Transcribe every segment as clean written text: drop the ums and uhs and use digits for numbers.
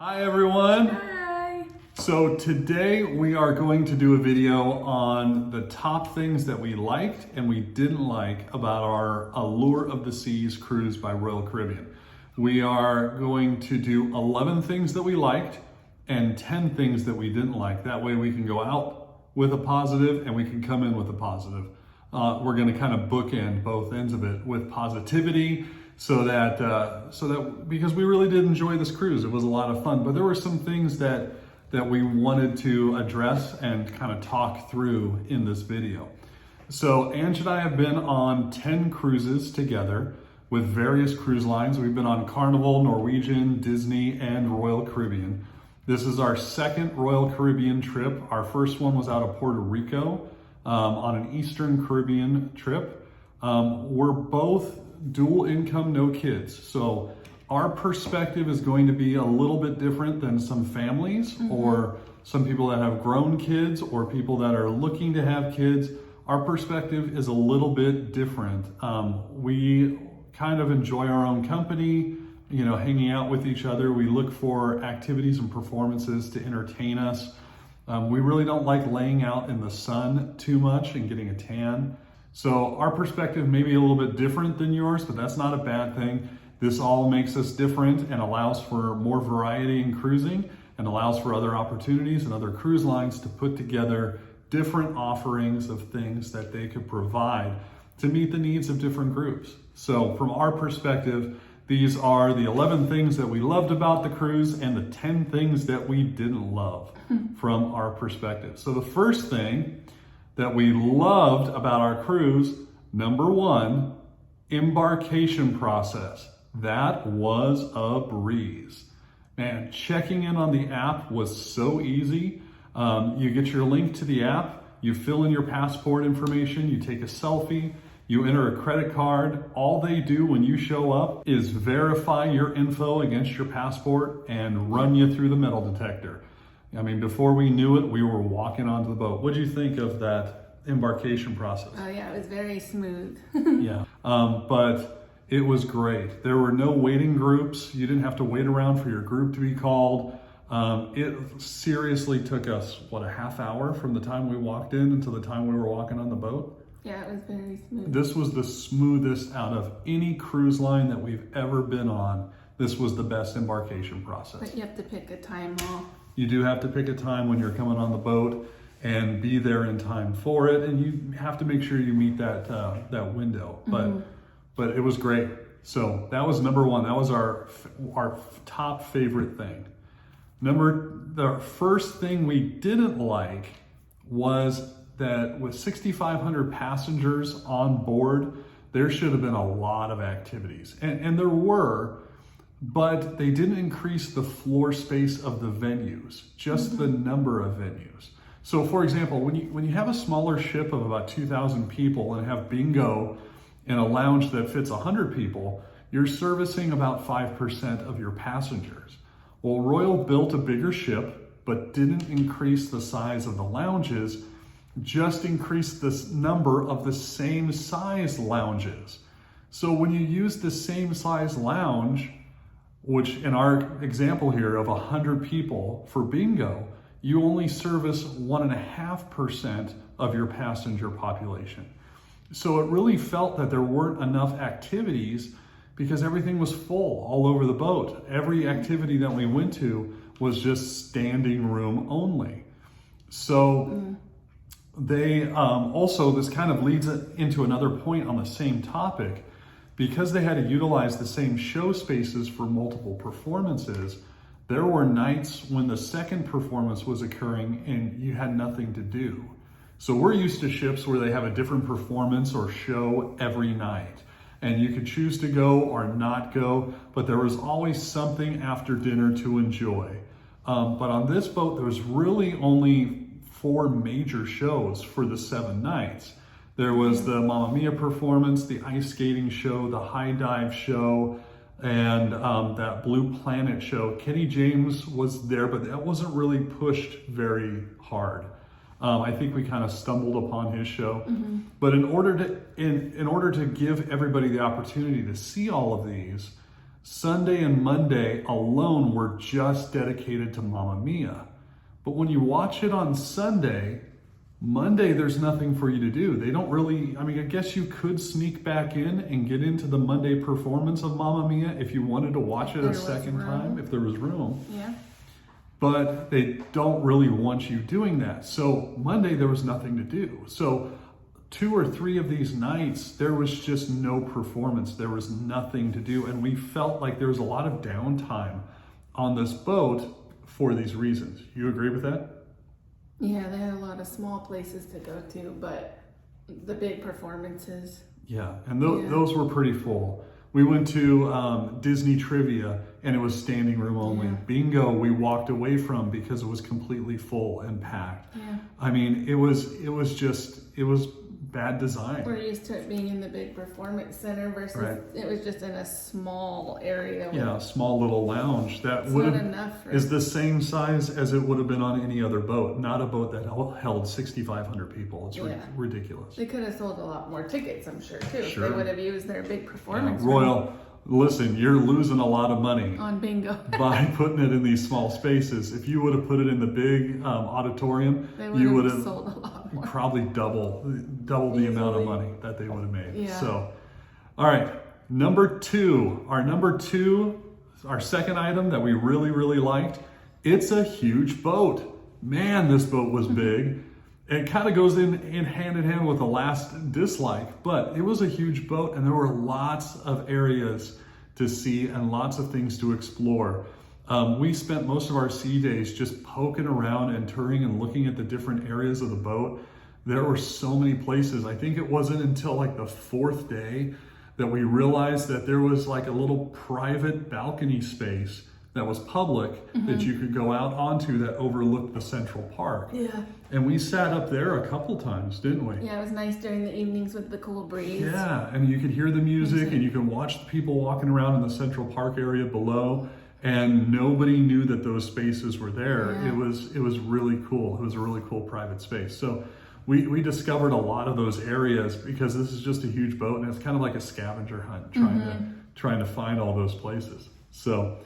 Hi everyone. Hi. So today we are going to do a video on the top things that we liked and we didn't like about our Allure of the Seas cruise by Royal Caribbean. We are going to do 11 things that we liked and 10 things that we didn't like. That way we can go out with a positive and we can come in with a positive. We're going to kind of bookend both ends of it with positivity. So that because we really did enjoy this cruise, it was a lot of fun. But there were some things that we wanted to address and kind of talk through in this video. So Ange and I have been on 10 cruises together with various cruise lines. We've been on Carnival, Norwegian, Disney, and Royal Caribbean. This is our second Royal Caribbean trip. Our first one was out of Puerto Rico on an Eastern Caribbean trip. We're both dual income, no kids. So our perspective is going to be a little bit different than some families or some people that have grown kids or people that are looking to have kids. Our perspective is a little bit different. We kind of enjoy our own company, you know, hanging out with each other. We look for activities and performances to entertain us. We really don't like laying out in the sun too much and getting a tan. So our perspective may be a little bit different than yours, but that's not a bad thing. This all makes us different and allows for more variety in cruising and allows for other opportunities and other cruise lines to put together different offerings of things that they could provide to meet the needs of different groups. So from our perspective, these are the 11 things that we loved about the cruise and the 10 things that we didn't love from our perspective. So the first thing that we loved about our cruise, number one, embarkation process. That was a breeze. Man, checking in on the app was so easy. You get your link to the app, you fill in your passport information, you take a selfie, you enter a credit card. All they do when you show up is verify your info against your passport and run you through the metal detector. I mean, before we knew it, we were walking onto the boat. What did you think of that embarkation process? Oh yeah, it was very smooth. Yeah, but it was great. There were no waiting groups. You didn't have to wait around for your group to be called. It seriously took us, a half hour from the time we walked in until the time we were walking on the boat? Yeah, it was very smooth. This was the smoothest out of any cruise line that we've ever been on. This was the best embarkation process. But you have to pick a time off. You do have to pick a time when you're coming on the boat and be there in time for it, and you have to make sure you meet that window. But it was great. So that was number one. That was our top favorite thing. The first thing we didn't like was that with 6,500 passengers on board, there should have been a lot of activities, and there were. But they didn't increase the floor space of the venues, just the number of venues. So for example, when you have a smaller ship of about 2,000 people and have bingo in a lounge that fits 100 people, you're servicing about 5% of your passengers. Well, Royal built a bigger ship, but didn't increase the size of the lounges, just increased the number of the same size lounges. So when you use the same size lounge, which in our example here of 100 people for bingo, you only service 1.5% of your passenger population. So it really felt that there weren't enough activities because everything was full all over the boat. Every activity that we went to was just standing room only. So they also, this kind of leads into another point on the same topic. Because they had to utilize the same show spaces for multiple performances, there were nights when the second performance was occurring and you had nothing to do. So we're used to ships where they have a different performance or show every night. And you could choose to go or not go, but there was always something after dinner to enjoy. But on this boat, there was really only 4 major shows for the 7 nights. There was the Mamma Mia performance, the ice skating show, the high dive show, and that Blue Planet show. Kenny James was there, but that wasn't really pushed very hard. I think we kind of stumbled upon his show. But in order to give everybody the opportunity to see all of these, Sunday and Monday alone were just dedicated to Mamma Mia. But when you watch it on Sunday, Monday, there's nothing for you to do. They don't really, I guess you could sneak back in and get into the Monday performance of Mamma Mia if you wanted to watch it a second time, if there was room. Yeah. But they don't really want you doing that. So Monday, there was nothing to do. So 2 or 3 of these nights, there was just no performance. There was nothing to do. And we felt like there was a lot of downtime on this boat for these reasons. You agree with that? Yeah, they had a lot of small places to go to, but the big performances. Yeah, and those were pretty full. We went to Disney Trivia, and it was standing room only. Yeah. Bingo, we walked away from because it was completely full and packed. Yeah. It was bad design. We're used to it being in the big performance center versus it was just in a small area. Yeah, a small little lounge that is the same size as it would have been on any other boat, not a boat that held 6,500 people. It's ridiculous. They could have sold a lot more tickets, I'm sure, too. Sure. If they would have used their big performance Royal, listen, you're losing a lot of money on bingo by putting it in these small spaces. If you would have put it in the big auditorium, you would have sold a lot more. Probably double the amount of money that they would have made. Yeah. So, all right, number two, our second item that we really, really liked, it's a huge boat. Man, this boat was big. It kind of goes in hand in hand with the last dislike, but it was a huge boat and there were lots of areas to see and lots of things to explore. We spent most of our sea days just poking around and touring and looking at the different areas of the boat. There were so many places. I think it wasn't until like the 4th day that we realized that there was like a little private balcony space that was public that you could go out onto that overlooked the Central Park. Yeah. And we sat up there a couple times, didn't we? Yeah, it was nice during the evenings with the cool breeze. Yeah, and you could hear the music and you could watch the people walking around in the Central Park area below, and nobody knew that those spaces were there. Yeah. It was really cool. It was a really cool private space. So we discovered a lot of those areas because this is just a huge boat and it's kind of like a scavenger hunt trying to find all those places. So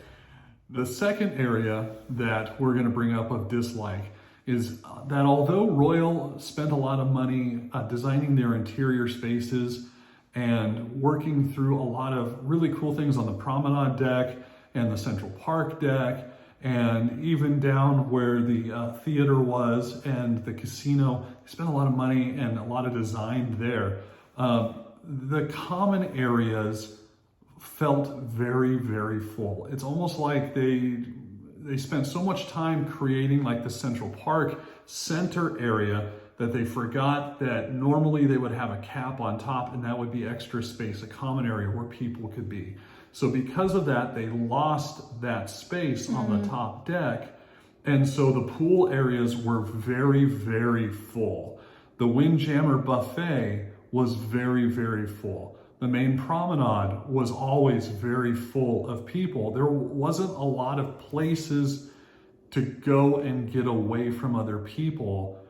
the second area that we're going to bring up of dislike is that although Royal spent a lot of money designing their interior spaces and working through a lot of really cool things on the promenade deck and the Central Park deck, and even down where the theater was and the casino, they spent a lot of money and a lot of design there. The common areas felt very, very full. It's almost like they spent so much time creating like the Central Park center area that they forgot that normally they would have a cap on top and that would be extra space, a common area where people could be. So because of that, they lost that space on the top deck. And so the pool areas were very, very full. The Windjammer buffet was very, very full. The main promenade was always very full of people. There wasn't a lot of places to go and get away from other people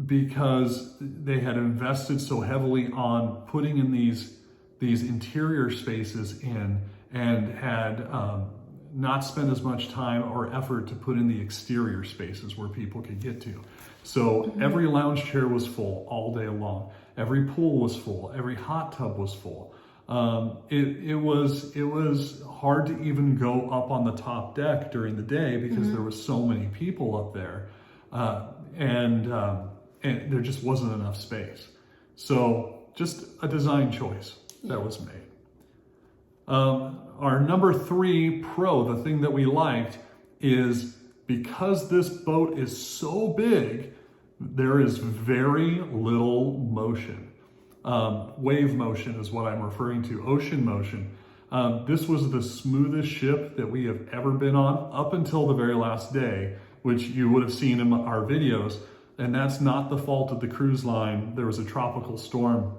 because they had invested so heavily on putting in these interior spaces in and had not spent as much time or effort to put in the exterior spaces where people could get to. So every lounge chair was full all day long. Every pool was full. Every hot tub was full. It was hard to even go up on the top deck during the day because there was so many people up there, and there just wasn't enough space. So just a design choice that was made. Our number 3 pro, the thing that we liked, is because this boat is so big, there is very little motion. Wave motion is what I'm referring to, ocean motion. This was the smoothest ship that we have ever been on up until the very last day, which you would have seen in our videos. And that's not the fault of the cruise line. There was a tropical storm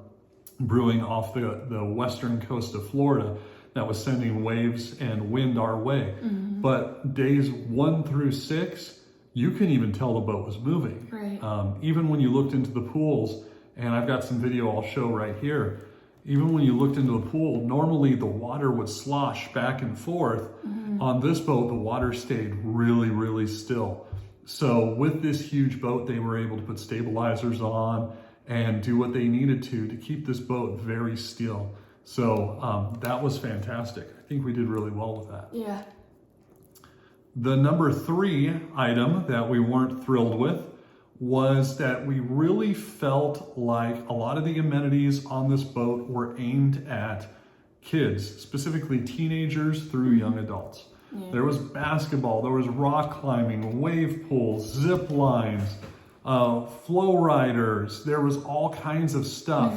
brewing off the western coast of Florida that was sending waves and wind our way. But days 1 through 6, you can even tell the boat was moving. Right. Even when you looked into the pools, and I've got some video I'll show right here, Even when you looked into the pool, normally the water would slosh back and forth. On this boat, the water stayed really, really still. So with this huge boat, they were able to put stabilizers on and do what they needed to keep this boat very still. So that was fantastic. I think we did really well with that. Yeah. The number 3 item that we weren't thrilled with was that we really felt like a lot of the amenities on this boat were aimed at kids, specifically teenagers through young adults. Yeah. There was basketball, there was rock climbing, wave pools, zip lines, flow riders. There was all kinds of stuff.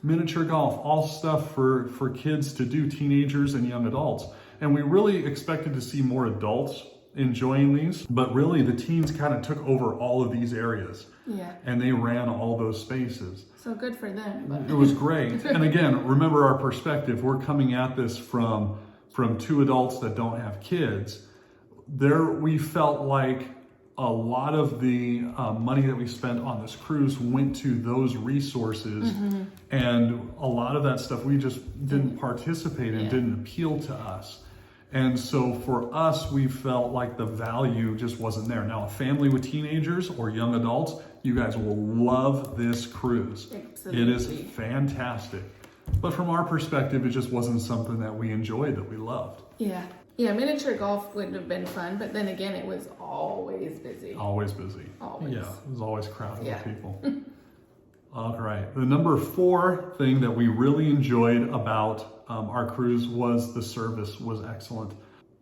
Miniature golf, all stuff for kids to do, teenagers and young adults. And we really expected to see more adults enjoying these, but really the teens kind of took over all of these areas. Yeah. And they ran all those spaces. So good for them. But it was great. And again, remember our perspective. We're coming at this from 2 adults that don't have kids. We felt like a lot of the money that we spent on this cruise went to those resources, and a lot of that stuff we just didn't participate in, didn't appeal to us. And so for us, we felt like the value just wasn't there. Now, a family with teenagers or young adults, you guys will love this cruise. Absolutely. It is fantastic. But from our perspective, it just wasn't something that we enjoyed, that we loved. Yeah. Yeah, miniature golf would have been fun, but then again, it was always busy. Always busy. Always. Yeah, it was always crowded with people. All right. The number 4 thing that we really enjoyed about our cruise was the service was excellent.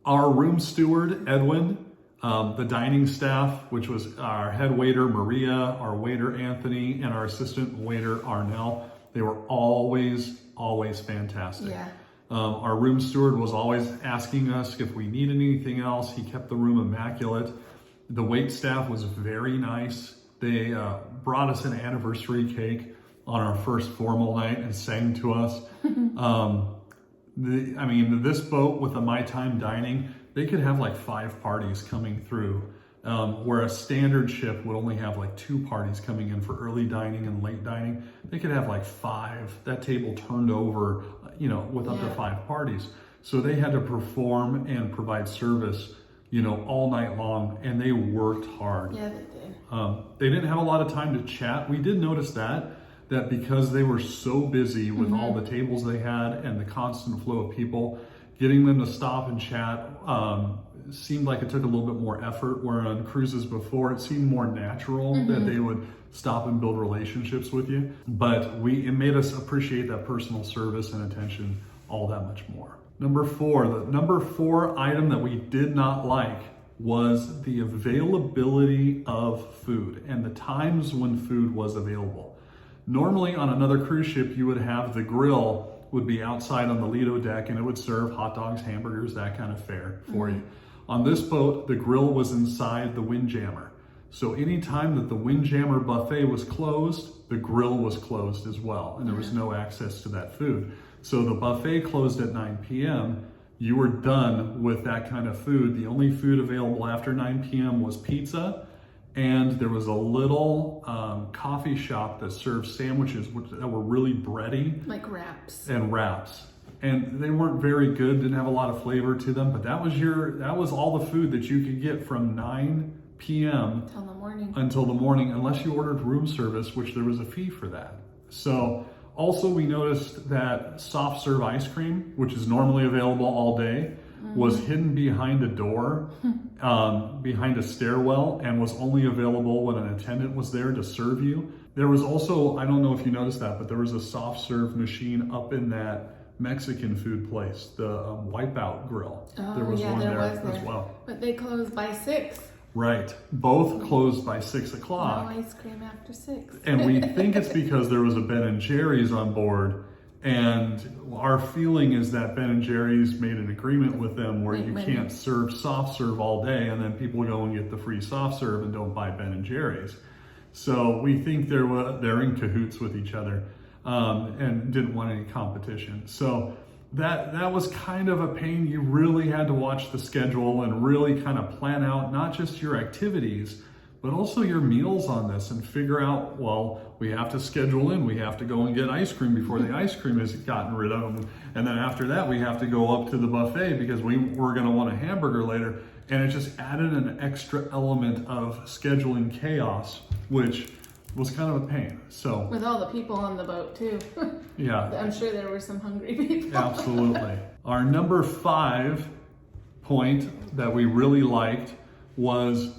Our room steward, Edwin, the dining staff, which was our head waiter, Maria, our waiter, Anthony, and our assistant waiter, Arnell, they were always fantastic. Yeah. Our room steward was always asking us if we needed anything else. He kept the room immaculate. The wait staff was very nice. They brought us an anniversary cake on our first formal night and sang to us. This boat with the My Time dining, they could have like 5 parties coming through, where a standard ship would only have like 2 parties coming in for early dining and late dining. They could have like 5. That table turned over, with up to 5 parties. So they had to perform and provide service, all night long, and they worked hard. Yeah, they did. They didn't have a lot of time to chat. We did notice that because they were so busy with all the tables they had and the constant flow of people, getting them to stop and chat seemed like it took a little bit more effort, where on cruises before it seemed more natural that they would stop and build relationships with you. But it made us appreciate that personal service and attention all that much more. The number 4 item that we did not like was the availability of food and the times when food was available. Normally on another cruise ship, you would have the grill would be outside on the Lido deck, and it would serve hot dogs, hamburgers, that kind of fare for you. On this boat, the grill was inside the Windjammer. So anytime that the Windjammer buffet was closed, the grill was closed as well, and there was no access to that food. So the buffet closed at 9 p.m. You were done with that kind of food. The only food available after 9 p.m. was pizza, and there was a little coffee shop that served sandwiches that were really bready. Like wraps. And they weren't very good, didn't have a lot of flavor to them, but that was all the food that you could get from 9 p.m. until the morning, unless you ordered room service, which there was a fee for that. So also we noticed that soft serve ice cream, which is normally available all day, was hidden behind a door, behind a stairwell, and was only available when an attendant was there to serve you. There was also, I don't know if you noticed that, but there was a soft serve machine up in that Mexican food place, the Wipeout Grill. There was one there as well. But they closed by 6. Right, both closed by 6 o'clock. No ice cream after 6. And we think it's because there was a Ben & Jerry's on board, and our feeling is that Ben & Jerry's made an agreement with them where you can't serve soft serve all day, and then people go and get the free soft serve and don't buy Ben & Jerry's. So we think they're in cahoots with each other, and didn't want any competition. So that was kind of a pain. You really had to watch the schedule and really kind of plan out not just your activities, but also your meals on this, and figure out, well, we have to schedule in, we have to go and get ice cream before the ice cream is gotten rid of, and then after that we have to go up to the buffet because we're going to want a hamburger later. And it just added an extra element of scheduling chaos, which was kind of a pain. So with all the people on the boat too. Yeah, I'm sure there were some hungry people. absolutely. Our number 5 point that we really liked was,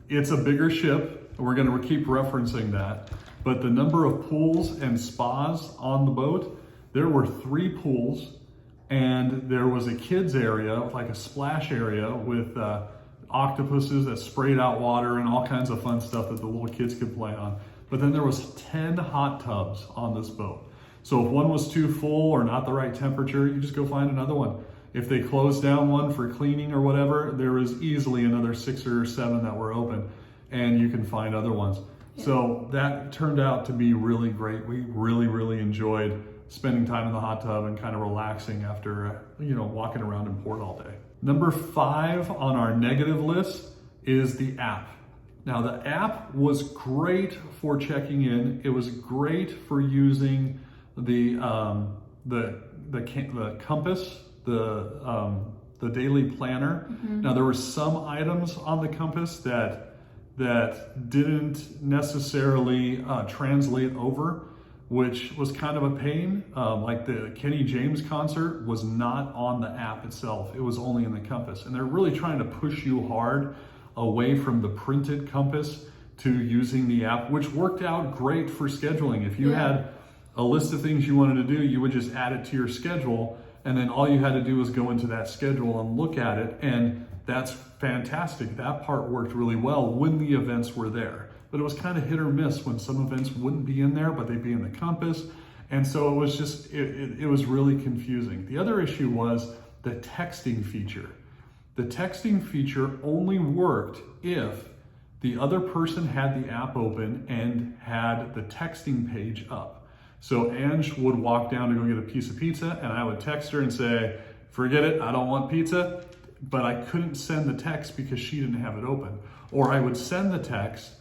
it's a bigger ship. We're going to keep referencing that, but the number of pools and spas on the boat, there were 3 pools, and there was a kids area, like a splash area with octopuses that sprayed out water and all kinds of fun stuff that the little kids could play on. But then there was 10 hot tubs on this boat. So if one was too full or not the right temperature, you just go find another one. If they closed down one for cleaning or whatever, there was easily another 6 or 7 that were open, and you can find other ones. Yeah. So that turned out to be really great. We really enjoyed spending time in the hot tub and kind of relaxing after, walking around in port all day. Number 5 on our negative list is the app. Now the app was great for checking in. It was great for using the compass, the daily planner. Mm-hmm. Now there were some items on the compass that didn't necessarily translate over, which was kind of a pain. Like the Kenny James concert was not on the app itself. It was only in the compass. And they're really trying to push you hard away from the printed compass to using the app, which worked out great for scheduling. If you had a list of things you wanted to do, you would just add it to your schedule, and then all you had to do was go into that schedule and look at it, and that's fantastic. That part worked really well when the events were there. But it was kind of hit or miss when some events wouldn't be in there, but they'd be in the compass. And so it was just, it was really confusing. The other issue was the texting feature. The texting feature only worked if the other person had the app open and had the texting page up. So Ange would walk down to go get a piece of pizza, and I would text her and say, forget it, I don't want pizza. But I couldn't send the text because she didn't have it open. Or I would send the text,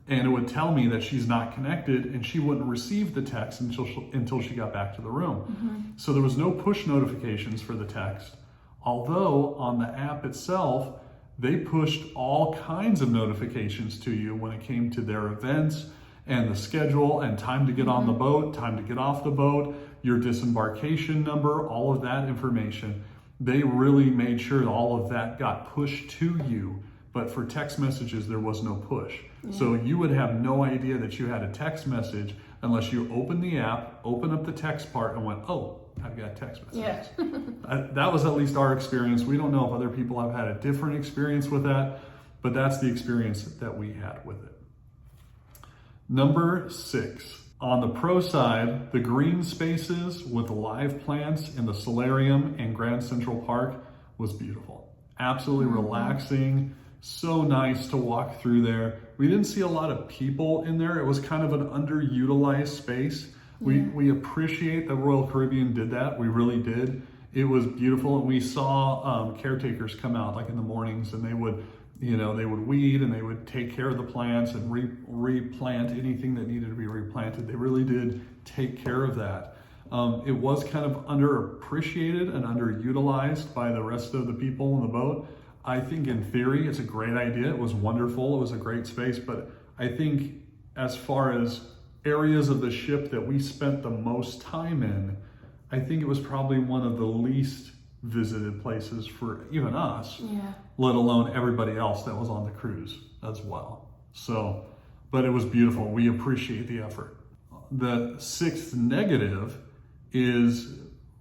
and it would tell me that she's not connected, and she wouldn't receive the text until she got back to the room. Mm-hmm. So there was no push notifications for the text. Although on the app itself, they pushed all kinds of notifications to you when it came to their events and the schedule and time to get on the boat, time to get off the boat, your disembarkation number, all of that information. They really made sure all of that got pushed to you. But for text messages, there was no push. Yeah. So you would have no idea that you had a text message unless you opened the app, open up the text part, and went, oh, I've got text messages. Yeah. That was at least our experience. We don't know if other people have had a different experience with that, but that's the experience that we had with it. Number 6. On the pro side, the green spaces with live plants in the solarium and Grand Central Park was beautiful. Absolutely relaxing. So nice to walk through there. We didn't see a lot of people in there. It was kind of an underutilized space. We appreciate that Royal Caribbean did that. We really did. It was beautiful. And we saw caretakers come out like in the mornings, and they would weed and they would take care of the plants and replant anything that needed to be replanted. They really did take care of that. It was kind of underappreciated and underutilized by the rest of the people on the boat. I think in theory, it's a great idea. It was wonderful. It was a great space. But I think as far as areas of the ship that we spent the most time in, I think it was probably one of the least visited places for even us, let alone everybody else that was on the cruise as well. So, but it was beautiful. We appreciate the effort. The 6th negative is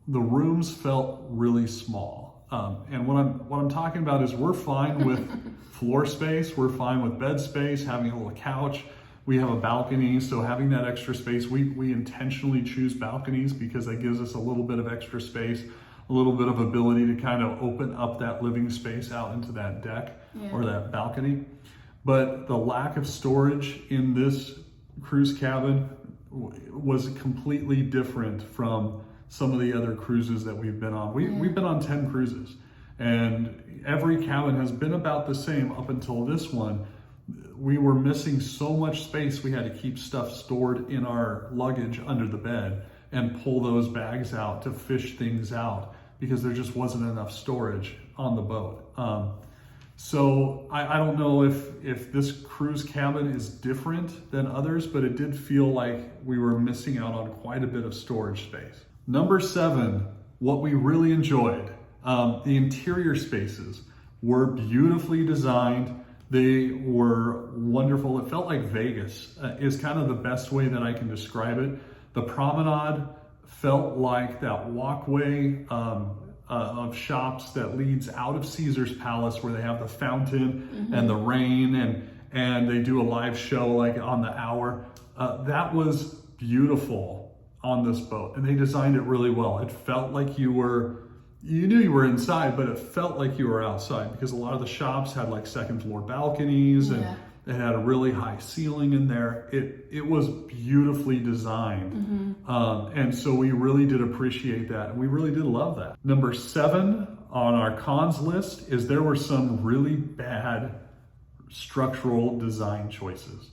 the rooms felt really small. And what I'm talking about is we're fine with floor space. We're fine with bed space, having a little couch. We have a balcony, so having that extra space, we intentionally choose balconies because that gives us a little bit of extra space, a little bit of ability to kind of open up that living space out into that deck or that balcony. But the lack of storage in this cruise cabin was completely different from some of the other cruises that we've been on. We've been on 10 cruises, and every cabin has been about the same up until this one. we were missing so much space. We had to keep stuff stored in our luggage under the bed and pull those bags out to fish things out because there just wasn't enough storage on the boat. So I don't know if this cruise cabin is different than others, but it did feel like we were missing out on quite a bit of storage space. Number 7, what we really enjoyed, the interior spaces were beautifully designed. They were wonderful. It felt like Vegas is kind of the best way that I can describe it. The promenade felt like that walkway of shops that leads out of Caesar's Palace, where they have the fountain and the rain, and they do a live show like on the hour. That was beautiful on this boat, and they designed it really well. It felt like you knew you were inside, but it felt like you were outside because a lot of the shops had like second floor balconies and it had a really high ceiling in there. It was beautifully designed. And so we really did appreciate that. And we really did love that. Number 7 on our cons list is there were some really bad structural design choices.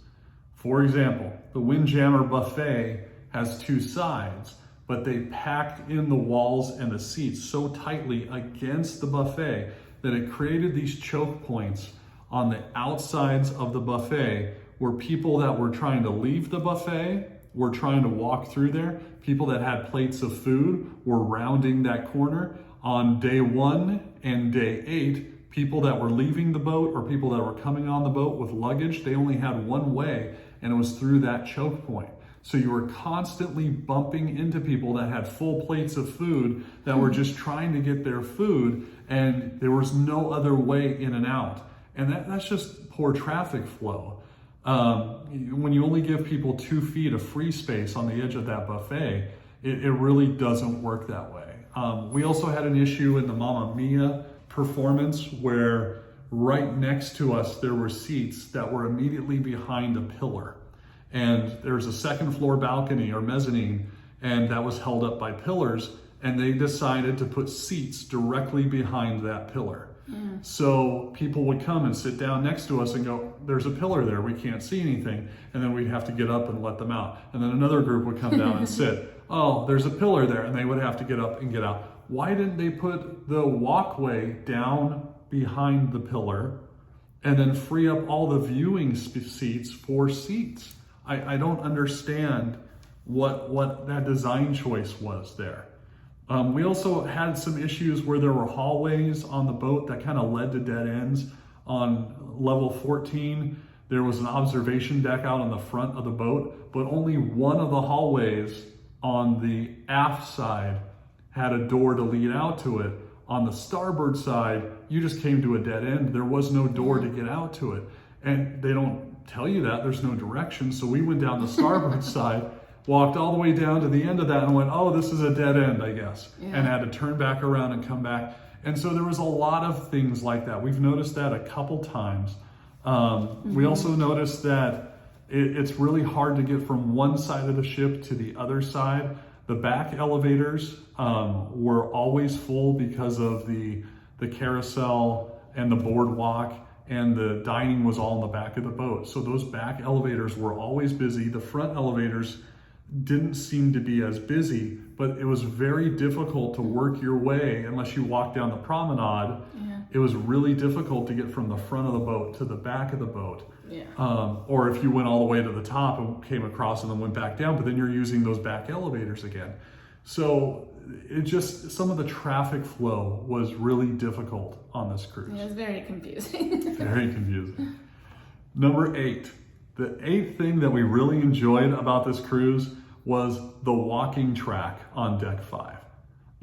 For example, the Windjammer buffet has 2 sides, but they packed in the walls and the seats so tightly against the buffet that it created these choke points on the outsides of the buffet where people that were trying to leave the buffet were trying to walk through there. People that had plates of food were rounding that corner. On day 1 and day 8, people that were leaving the boat or people that were coming on the boat with luggage, they only had one way, and it was through that choke point. So you were constantly bumping into people that had full plates of food that were just trying to get their food, and there was no other way in and out. And that's just poor traffic flow. When you only give people 2 feet of free space on the edge of that buffet, it really doesn't work that way. We also had an issue in the Mamma Mia performance where right next to us there were seats that were immediately behind a pillar. And there's a second floor balcony or mezzanine, and that was held up by pillars, and they decided to put seats directly behind that pillar. So people would come and sit down next to us and go, there's a pillar there, we can't see anything. And then we'd have to get up and let them out. And then another group would come down and sit, oh, there's a pillar there, and they would have to get up and get out. Why didn't they put the walkway down behind the pillar and then free up all the viewing seats for seats? I don't understand what that design choice was there. We also had some issues where there were hallways on the boat that kind of led to dead ends. On level 14, there was an observation deck out on the front of the boat, but only one of the hallways on the aft side had a door to lead out to it. On the starboard side, you just came to a dead end. There was no door to get out to it. And they don't tell you that, there's no direction. So we went down the starboard side, walked all the way down to the end of that and went, oh, this is a dead end, I guess. And had to turn back around and come back. And so there was a lot of things like that. We've noticed that a couple times. We also noticed that it's really hard to get from one side of the ship to the other side. The back elevators were always full because of the carousel and the boardwalk, and the dining was all in the back of the boat. So those back elevators were always busy. The front elevators didn't seem to be as busy, but it was very difficult to work your way unless you walked down the promenade. It was really difficult to get from the front of the boat to the back of the boat. Or if you went all the way to the top and came across and then went back down, but then you're using those back elevators again. So it just, some of the traffic flow was really difficult on this cruise. It was very confusing. Very confusing. Number 8. The 8th thing that we really enjoyed about this cruise was the walking track on deck 5.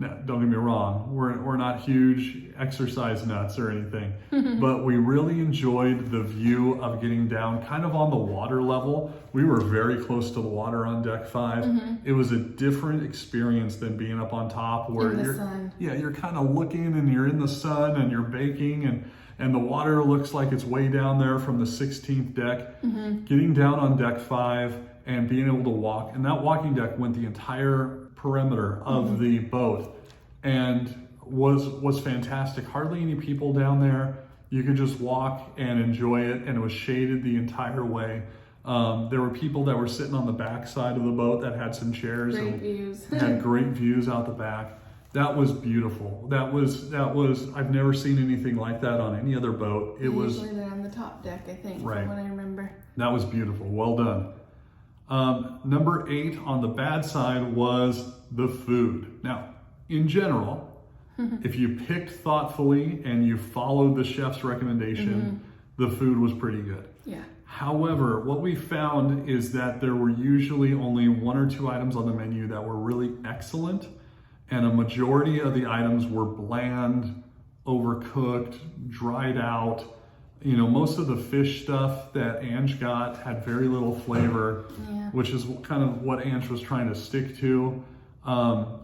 Now, don't get me wrong, we're not huge exercise nuts or anything, but we really enjoyed the view of getting down kind of on the water level. We were very close to the water on deck 5. It was a different experience than being up on top where you're kind of looking and you're in the sun and you're baking and the water looks like it's way down there from the 16th deck. Getting down on deck 5 and being able to walk, and that walking deck went the entire perimeter of the boat and was fantastic. Hardly any people down there. You could just walk and enjoy it, and it was shaded the entire way. There were people that were sitting on the back side of the boat that had some chairs. Great views. Had great views out the back. That was beautiful. That was, I've never seen anything like that on any other boat. It was. Usually they're on the top deck, I think, Right. from what I remember. That was beautiful. Well done. Number 8 on the bad side was the food. Now, in general, if you picked thoughtfully and you followed the chef's recommendation, the food was pretty good. Yeah. However, what we found is that there were usually only 1 or 2 items on the menu that were really excellent, and a majority of the items were bland, overcooked, dried out. You know, most of the fish stuff that Ange got had very little flavor, which is kind of what Ange was trying to stick to.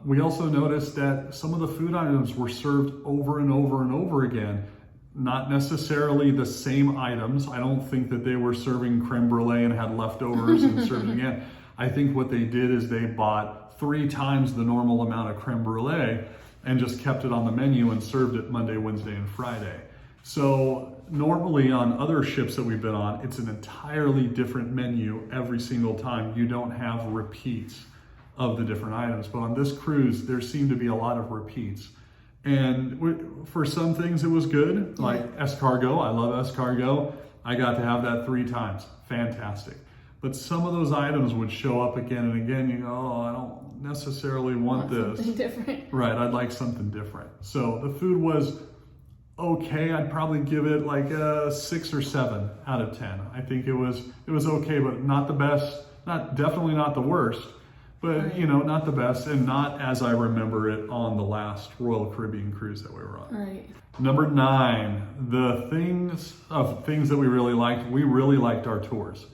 We also noticed that some of the food items were served over and over and over again. Not necessarily the same items. I don't think that they were serving creme brulee and had leftovers and served again. I think what they did is they bought 3 times the normal amount of creme brulee and just kept it on the menu and served it Monday, Wednesday, and Friday. So normally on other ships that we've been on, it's an entirely different menu every single time. You don't have repeats of the different items. But on this cruise, there seemed to be a lot of repeats. And for some things it was good, like escargot. I love escargot. I got to have that 3 times. Fantastic. But some of those items would show up again and again. You go, oh, I don't necessarily want this. Something different. Right, I'd like something different. So the food was okay. I'd probably give it like a 6 or 7 out of 10. I think it was okay, but not the best. Definitely not the worst. But, you know, not the best, and not as I remember it on the last Royal Caribbean cruise that we were on. Right. Number 9, the things that we really liked our tours.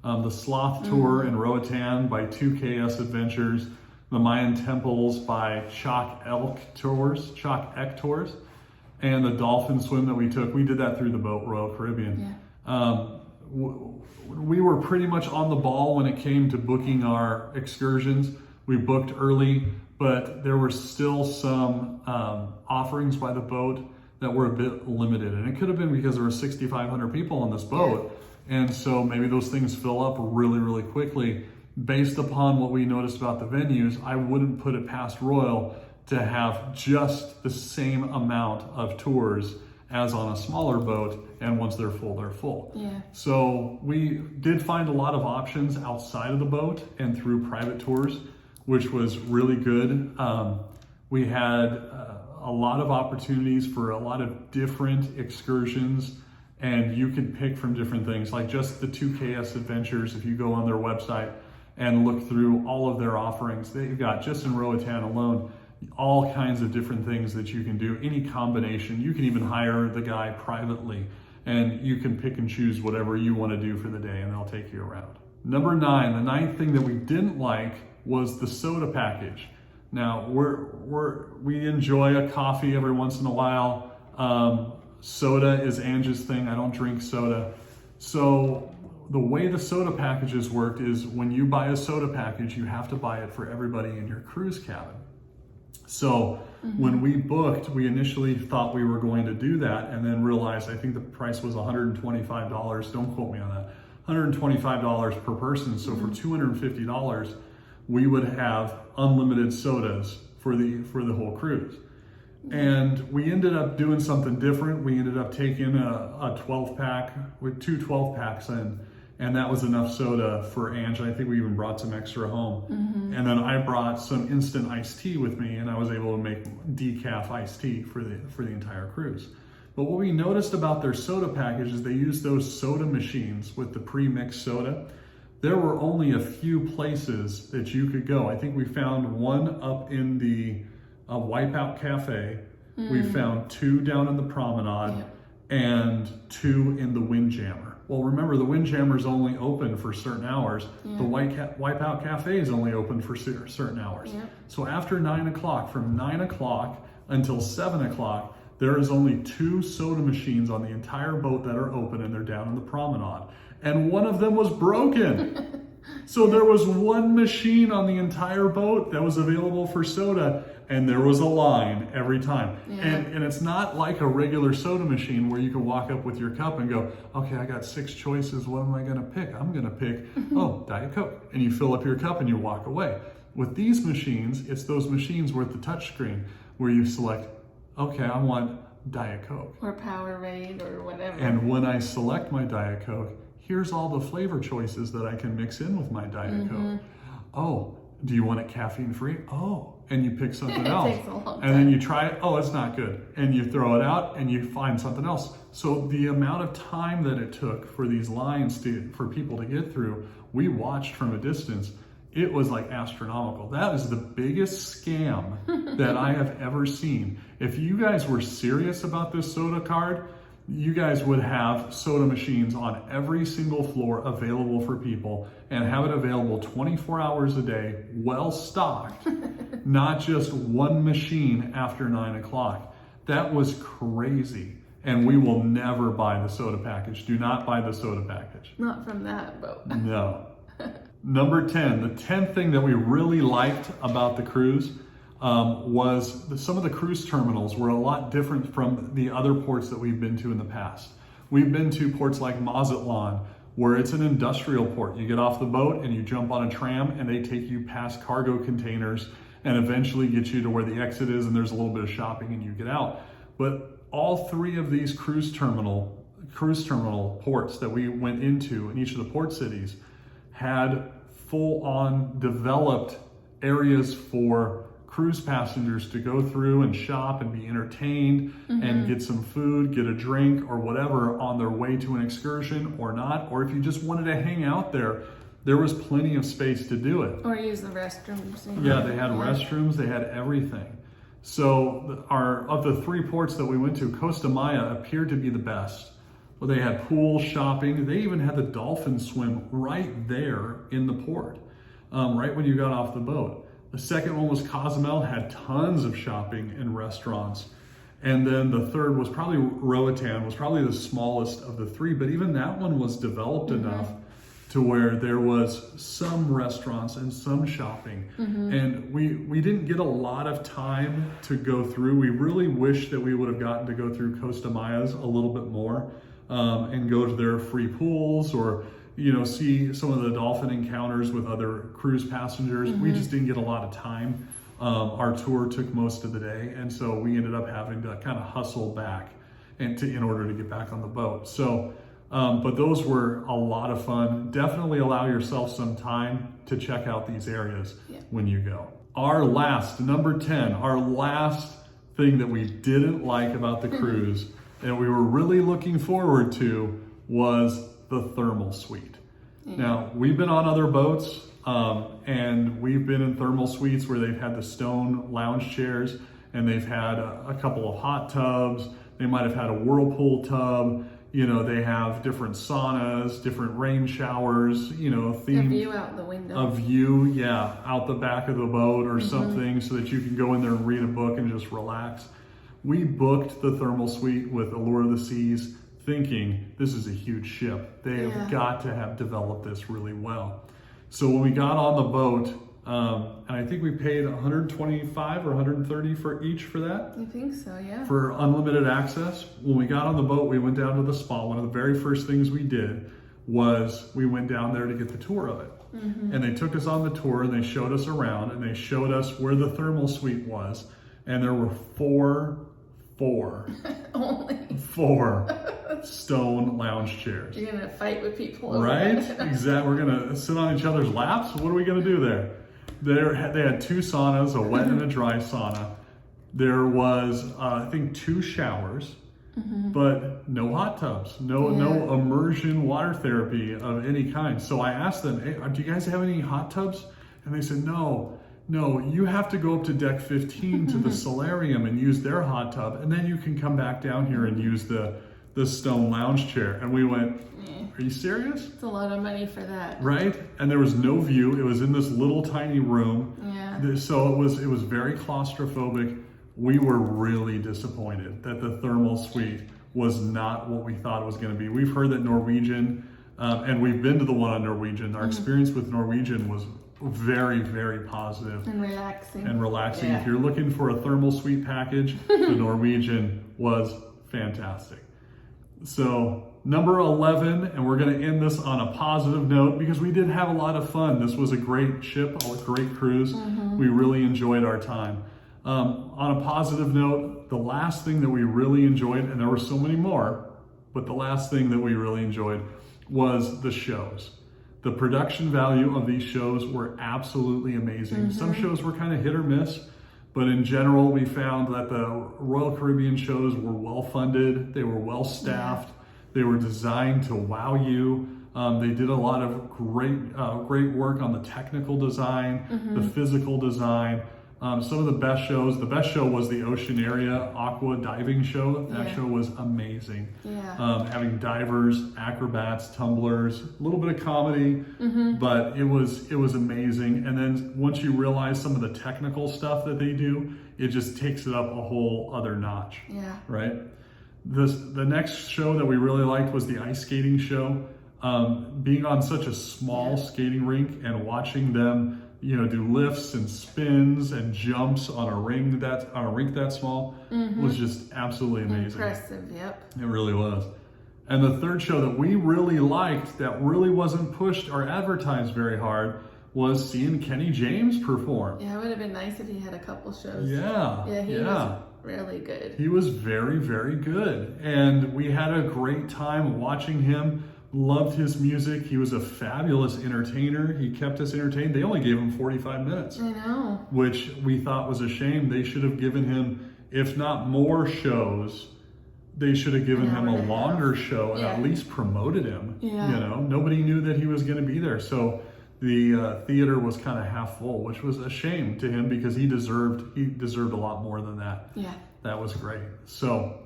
The Sloth Tour in Roatan by 2KS Adventures, the Mayan Temples by Chalk Ek Tours, and the Dolphin Swim that we took. We did that through the boat, Royal Caribbean. Yeah. We were pretty much on the ball when it came to booking our excursions. We booked early, but there were still some offerings by the boat that were a bit limited. And it could have been because there were 6,500 people on this boat. And so maybe those things fill up really, really quickly. Based upon what we noticed about the venues, I wouldn't put it past Royal to have just the same amount of tours as on a smaller boat, and once they're full, they're full. Yeah. So we did find a lot of options outside of the boat and through private tours, which was really good. We had a lot of opportunities for a lot of different excursions, and you could pick from different things, like just the 2KS Adventures. If you go on their website and look through all of their offerings, they've got, just in Roatan alone, all kinds of different things that you can do, any combination. You can even hire the guy privately, and you can pick and choose whatever you want to do for the day, and they'll take you around. Number 9, the 9th thing that we didn't like was the soda package. Now, we enjoy a coffee every once in a while. Soda is Ange's thing. I don't drink soda. So the way the soda packages worked is when you buy a soda package, you have to buy it for everybody in your cruise cabin. So when we booked, we initially thought we were going to do that, and then realized, I think the price was $125. Don't quote me on that. $125 per person. So for $250, we would have unlimited sodas for the whole cruise. And we ended up doing something different. We ended up taking a 12-pack with 2 12-packs in, and that was enough soda for Ange. I think we even brought some extra home. And then I brought some instant iced tea with me, and I was able to make decaf iced tea for the entire cruise. But what we noticed about their soda package is they used those soda machines with the pre-mixed soda. There were only a few places that you could go. I think we found one up in the Wipeout Cafe. We found 2 down in the Promenade, and 2 in the Windjammer. Well, remember, the Windjammer is only open for certain hours. The Wipeout Cafe is only open for certain hours. So after 9 o'clock, from 9 o'clock until 7 o'clock, there is only 2 soda machines on the entire boat that are open, and they're down in the Promenade. And one of them was broken. So there was one machine on the entire boat that was available for soda, and there was a line every time. Yeah. And it's not like a regular soda machine where you can walk up with your cup and go, okay, I got 6 choices. What am I going to pick? I'm going to pick, Diet Coke. And you fill up your cup and you walk away. With these machines, it's those machines where at the touch screen where you select, okay, I want Diet Coke. Or Powerade or whatever. And when I select my Diet Coke, here's all the flavor choices that I can mix in with my Diet Coke. Oh, do you want it caffeine free? Oh, and you pick something else. Takes a long time. And then you try it. Oh, it's not good. And you throw it out and you find something else. So the amount of time that it took for these lines for people to get through, we watched from a distance. It was like astronomical. That is the biggest scam that I have ever seen. If you guys were serious about this soda card, you guys would have soda machines on every single floor available for people and have it available 24 hours a day, well stocked, not just one machine after 9 o'clock. That was crazy. And we will never buy the soda package. Do not buy the soda package. Not from that boat. No. Number 10, the 10th thing that we really liked about the cruise was some of the cruise terminals were a lot different from the other ports that we've been to in the past. We've been to ports like Mazatlan, where it's an industrial port. You get off the boat and you jump on a tram and they take you past cargo containers and eventually get you to where the exit is and there's a little bit of shopping and you get out. But all 3 of these cruise terminal ports that we went into in each of the port cities had full-on developed areas for cruise passengers to go through and shop and be entertained and get some food, get a drink or whatever on their way to an excursion or not. Or if you just wanted to hang out there, there was plenty of space to do it. Or use the restrooms. Yeah, they had restrooms, they had everything. So of the 3 ports that we went to, Costa Maya appeared to be the best. Well, they had pool, shopping. They even had the dolphin swim right there in the port, right when you got off the boat. The second one was Cozumel, had tons of shopping and restaurants. And then the third was probably Roatan, was probably the smallest of the 3, but even that one was developed enough to where there was some restaurants and some shopping. And we didn't get a lot of time to go through. We really wish that we would have gotten to go through Costa Maya's a little bit more and go to their free pools or see some of the dolphin encounters with other cruise passengers. We just didn't get a lot of time. Our tour took most of the day, and so we ended up having to kind of hustle back in order to get back on the boat. So, but those were a lot of fun. Definitely allow yourself some time to check out these areas when you go. Our last, number 10, our last thing that we didn't like about the cruise and we were really looking forward to was the thermal suite. Now, we've been on other boats and we've been in thermal suites where they've had the stone lounge chairs and they've had a couple of hot tubs. They might have had a whirlpool tub. They have different saunas, different rain showers, themed. A view out the window. A view, out the back of the boat or something so that you can go in there and read a book and just relax. We booked the thermal suite with Allure of the Seas thinking this is a huge ship. They have got to have developed this really well. So when we got on the boat, and I think we paid $125 or $130 for each for that. I think so, yeah. For unlimited access. When we got on the boat, we went down to the spa. One of the very first things we did was we went down there to get the tour of it. And they took us on the tour and they showed us around and they showed us where the thermal suite was. And there were four Only. 4 stone lounge chairs. You're gonna fight with people over Right? that. Exactly. We're gonna sit on each other's laps. What are we gonna do there? They had 2 saunas, a wet and a dry sauna. There was, I think, 2 showers, but no hot tubs, no immersion water therapy of any kind. So I asked them, hey, do you guys have any hot tubs? And they said, no, you have to go up to deck 15 to the solarium and use their hot tub, and then you can come back down here and use the stone lounge chair. And we went, are you serious? It's a lot of money for that. Right? And there was no view. It was in this little tiny room. Yeah. So it was very claustrophobic. We were really disappointed that the thermal suite was not what we thought it was going to be. We've heard that Norwegian And we've been to the one on Norwegian. Our experience with Norwegian was very, very positive. And relaxing. Yeah. If you're looking for a thermal suite package, the Norwegian was fantastic. So number 11, and we're going to end this on a positive note because we did have a lot of fun. This was a great ship, a great cruise. We really enjoyed our time. On a positive note, the last thing that we really enjoyed, and there were so many more, but the last thing that we really enjoyed was the shows. The production value of these shows were absolutely amazing. Some shows were kind of hit or miss, but in general, we found that the Royal Caribbean shows were well funded, they were well staffed, they were designed to wow you. They did a lot of great work on the technical design, the physical design. Some of the best shows, the best show was the Ocean Area Aqua Diving Show. That show was amazing. Having divers, acrobats, tumblers, a little bit of comedy, but it was amazing. And then once you realize some of the technical stuff that they do, it just takes it up a whole other notch. Right? The next show that we really liked was the ice skating show. Being on such a small skating rink and watching them do lifts and spins and jumps on a rink that small was just absolutely amazing. Impressive, yep. It really was. And the third show that we really liked that really wasn't pushed or advertised very hard was seeing Kenny James perform. Yeah, it would have been nice if he had a couple shows. He was really good. He was very, very good. And we had a great time watching him. Loved his music. He was a fabulous entertainer. He kept us entertained. They only gave him 45 minutes. I know. Which we thought was a shame. They should have given him, if not more shows, they should have given him a longer show and at least promoted him. Nobody knew that he was going to be there. So the theater was kind of half full, which was a shame to him because he deserved a lot more than that. That was great. So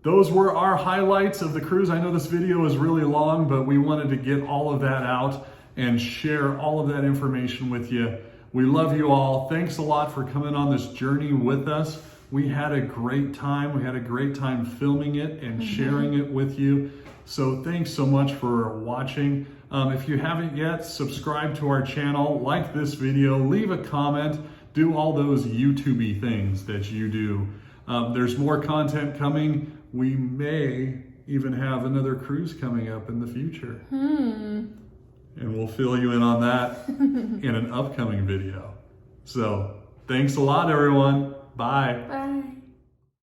those were our highlights of the cruise. I know this video is really long, but we wanted to get all of that out and share all of that information with you. We love you all. Thanks a lot for coming on this journey with us. We had a great time. We had a great time filming it and sharing it with you. So thanks so much for watching. If you haven't yet, subscribe to our channel, like this video, leave a comment, do all those YouTube-y things that you do. There's more content coming. We may even have another cruise coming up in the future. And we'll fill you in on that in an upcoming video. So thanks a lot, everyone. Bye. Bye.